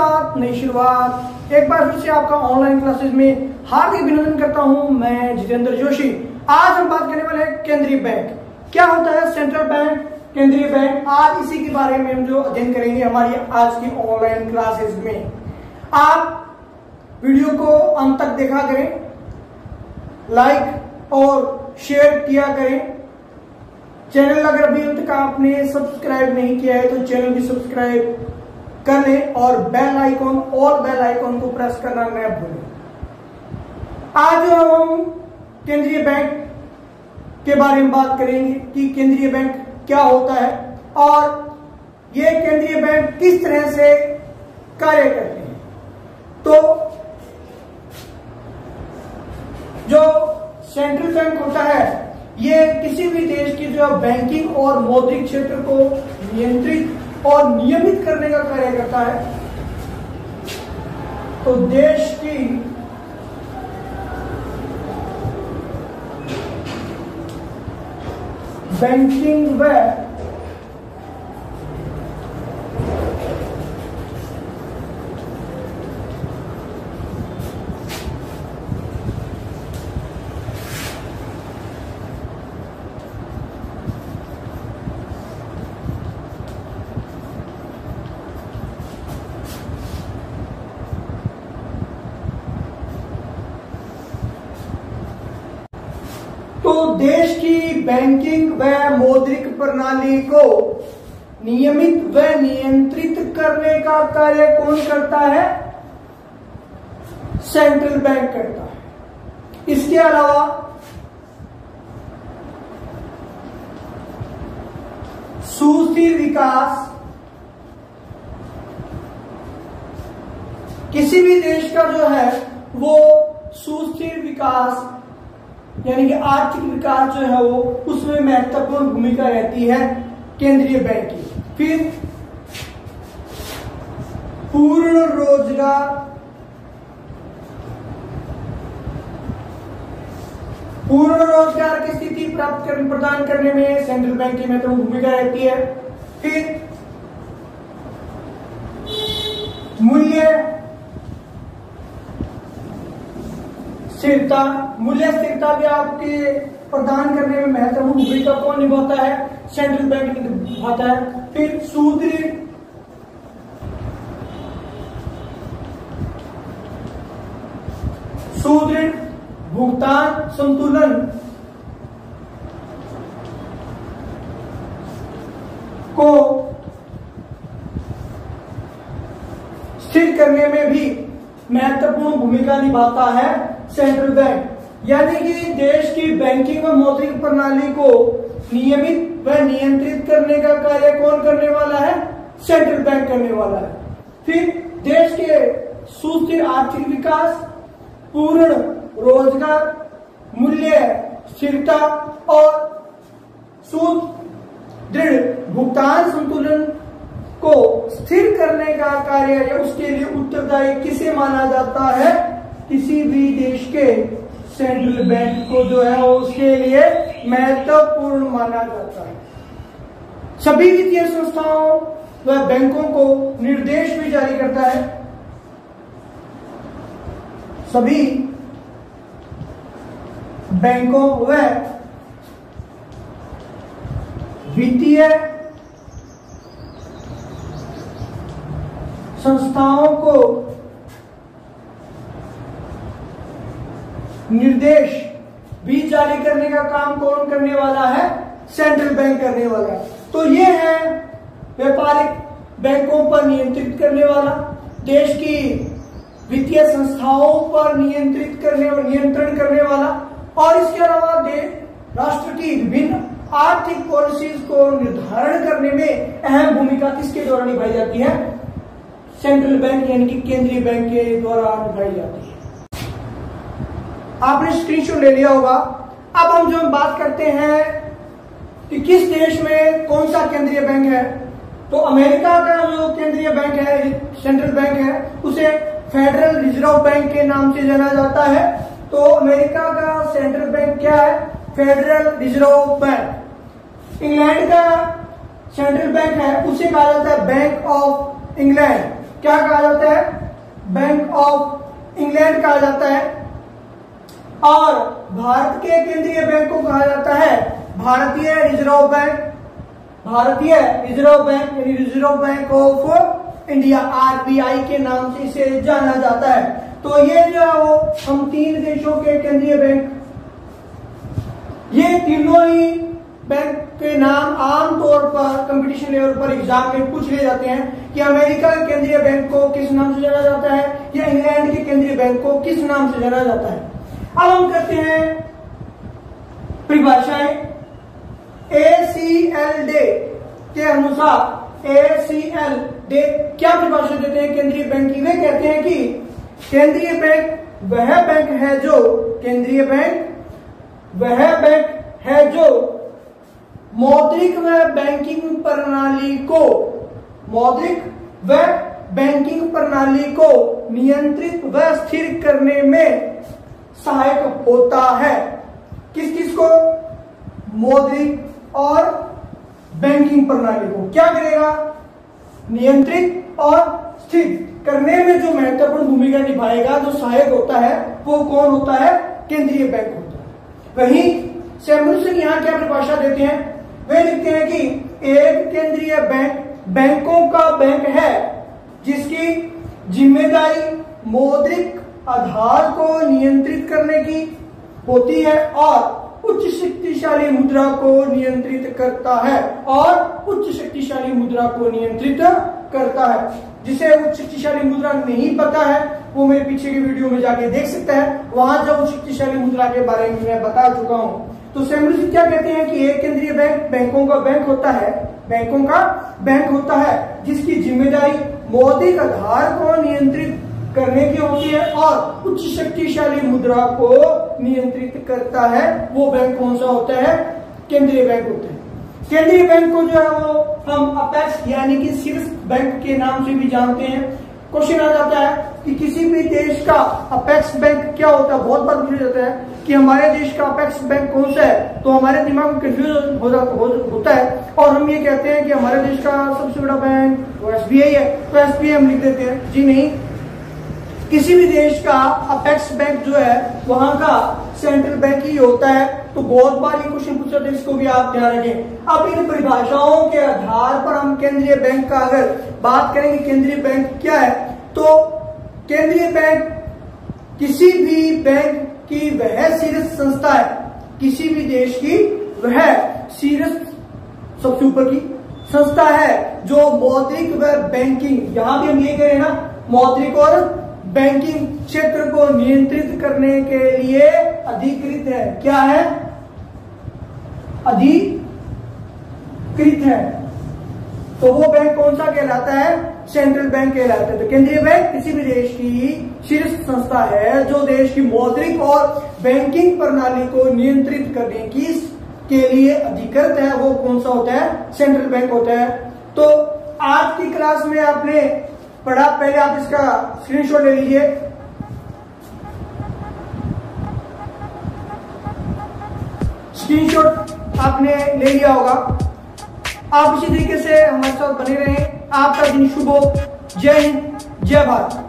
साथ नई शुरुआत। एक बार फिर से आपका ऑनलाइन क्लासेस में हार्दिक अभिनंदन करता हूं। मैं जितेंद्र जोशी। आज हम बात करने वाले हैं केंद्रीय बैंक। क्या होता है सेंट्रल बैंक, केंद्रीय बैंक? आज इसी के बारे में हम जो अध्ययन करेंगे हमारी आज की ऑनलाइन क्लासेस में। आप वीडियो को अंत तक देखा करें, लाइक और शेयर किया करें। चैनल अगर अभी तक आपने सब्सक्राइब नहीं किया है तो चैनल भी सब्सक्राइब कर लें और बेल आइकॉन को प्रेस करना न भूलें। आज हम केंद्रीय बैंक के बारे में बात करेंगे कि केंद्रीय बैंक क्या होता है और ये केंद्रीय बैंक किस तरह से कार्य करते हैं। तो जो सेंट्रल बैंक होता है ये किसी भी देश की जो बैंकिंग और मौद्रिक क्षेत्र को नियंत्रित और नियमित करने का कार्य करता है। तो देश की बैंकिंग व देश की बैंकिंग व मौद्रिक प्रणाली को नियमित व नियंत्रित करने का कार्य कौन करता है? सेंट्रल बैंक करता है। इसके अलावा सुस्थिर विकास, किसी भी देश का जो है वो सुस्थिर विकास यानी कि आर्थिक विकास जो है वो उसमें महत्वपूर्ण भूमिका रहती है केंद्रीय बैंक की। फिर पूर्ण रोजगार की स्थिति प्रदान करने में सेंट्रल बैंक की महत्वपूर्ण भूमिका रहती है। फिर मूल्य स्थिरता भी आपके प्रदान करने में महत्वपूर्ण भूमिका कौन निभाता है? सेंट्रल बैंक निभाता है। फिर सुदृढ़ भुगतान संतुलन को स्थिर करने में भी महत्वपूर्ण भूमिका निभाता है सेंट्रल बैंक। यानी कि देश की बैंकिंग व मौद्रिक प्रणाली को नियमित व नियंत्रित करने का कार्य कौन करने वाला है? सेंट्रल बैंक करने वाला है। फिर देश के सुस्थिर आर्थिक विकास, पूर्ण रोजगार, मूल्य स्थिरता और सुदृढ़ भुगतान संतुलन को स्थिर करने का कार्य या उसके लिए उत्तरदायी किसे माना जाता है? किसी भी देश के सेंट्रल बैंक को जो है उसके लिए महत्वपूर्ण माना जाता है। सभी वित्तीय संस्थाओं व बैंकों को निर्देश भी जारी करता है। सभी बैंकों व वित्तीय संस्थाओं को निर्देश भी जारी करने का काम कौन करने वाला है? सेंट्रल बैंक करने वाला है। तो ये है व्यापारिक बैंकों पर नियंत्रित करने वाला, देश की वित्तीय संस्थाओं पर नियंत्रण करने वाला और इसके अलावा राष्ट्र की विभिन्न आर्थिक पॉलिसीज को निर्धारण करने में अहम भूमिका किसके द्वारा निभाई जाती है? सेंट्रल बैंक यानी कि केंद्रीय बैंक के द्वारा निभाई जाती है। आपने स्क्रीनशॉट ले लिया होगा। अब हम जो बात करते हैं कि किस देश में कौन सा केंद्रीय बैंक है, तो अमेरिका का जो केंद्रीय बैंक है, सेंट्रल बैंक है, उसे फेडरल रिजर्व बैंक के नाम से जाना जाता है। तो अमेरिका का सेंट्रल बैंक क्या है? Federal reserve bank. इंग्लैंड का सेंट्रल बैंक है उसे कहा जाता है बैंक ऑफ इंग्लैंड। क्या कहा जाता है? बैंक ऑफ इंग्लैंड कहा जाता है। और भारत के केंद्रीय बैंक को कहा जाता है भारतीय रिजर्व बैंक। भारतीय रिजर्व बैंक यानी reserve bank of India, RBI के नाम से इसे जाना जाता है। तो ये जो हम 3 देशों के केंद्रीय बैंक, ये तीनों ही बैंक के नाम आमतौर पर कंपटीशन लेवल पर एग्जाम में पूछ लिए जाते हैं कि अमेरिका के केंद्रीय बैंक को किस नाम से जाना जाता है या इंग्लैंड के केंद्रीय बैंक को किस नाम से जाना जाता है। अब हम करते हैं परिभाषाएं। ACL डे के अनुसार ACL डे क्या परिभाषा देते हैं केंद्रीय बैंक की? वे कहते हैं कि केंद्रीय बैंक वह बैंक है जो, केंद्रीय बैंक वह बैंक है जो मौद्रिक व बैंकिंग प्रणाली को, मौद्रिक व बैंकिंग प्रणाली को नियंत्रित व स्थिर करने में सहायक होता है। किस किस को? मौद्रिक और बैंकिंग प्रणाली को क्या करेगा? नियंत्रित और स्थिर करने में जो महत्वपूर्ण भूमिका निभाएगा, जो सहायक होता है, वो कौन होता है? केंद्रीय बैंक होता है। वहीं सैमुअल्सन यहाँ क्या परिभाषा देते हैं? वे लिखते हैं कि एक केंद्रीय बैंक बैंकों का बैंक है जिसकी जिम्मेदारी मौद्रिक आधार को नियंत्रित करने की होती है और उच्च शक्तिशाली मुद्रा को नियंत्रित करता है, और उच्च शक्तिशाली मुद्रा को नियंत्रित करता है। जिसे उच्च शक्तिशाली मुद्रा नहीं पता है वो मेरे पीछे की वीडियो में जाके देख सकता है, वहां जब उच्च शक्तिशाली मुद्रा के बारे में मैं बता चुका हूं। तो सैमुअल्सन क्या कहते हैं कि एक केंद्रीय बैंक बैंकों का बैंक होता है, बैंकों का बैंक होता है जिसकी जिम्मेदारी मौद्रिक आधार को नियंत्रित करने की होती है और उच्च शक्तिशाली मुद्रा को नियंत्रित करता है। वो बैंक कौन सा होता है? केंद्रीय बैंक होते हैं। केंद्रीय बैंक को जो है वो हम अपेक्स यानी कि शीर्ष बैंक के नाम से भी जानते हैं। क्वेश्चन आ जाता है कि किसी भी देश का अपेक्स बैंक क्या होता है? बहुत बार पूछा जाता है कि हमारे देश का अपेक्स बैंक कौन सा है, तो हमारे दिमाग में कंफ्यूज होता है और हम ये कहते हैं कि हमारे देश का सबसे बड़ा बैंक तो SBI है, तो SBI हम लिख देते हैं। जी नहीं, किसी भी देश का अपेक्स बैंक जो है वहां का सेंट्रल बैंक ही होता है। तो बहुत बार ये क्वेश्चन पूछा था, इसको भी आप ध्यान रखें। अब इन परिभाषाओं के आधार पर हम केंद्रीय बैंक का अगर बात करेंगे, केंद्रीय बैंक क्या है, तो केंद्रीय बैंक किसी भी बैंक की वह शीर्ष संस्था है, किसी भी देश की वह शीर्ष सबसे ऊपर की संस्था है जो मौद्रिक व बैंकिंग, यहां भी हम ये करें ना, मौद्रिक और बैंकिंग क्षेत्र को नियंत्रित करने के लिए अधिकृत है। क्या है? अधिकृत है। तो वो बैंक कौन सा कहलाता है? सेंट्रल बैंक कहलाता है। तो केंद्रीय बैंक किसी भी देश की शीर्ष संस्था है जो देश की मौद्रिक और बैंकिंग प्रणाली को नियंत्रित करने की के लिए अधिकृत है। वो कौन सा होता है? सेंट्रल बैंक होता है। तो आज की क्लास में आपने पढ़ा, पहले आप इसका स्क्रीनशॉट ले लीजिए। स्क्रीनशॉट आपने ले लिया होगा। आप इसी तरीके से हमारे साथ बने रहें। आपका दिन शुभ हो। जय हिंद, जय भारत।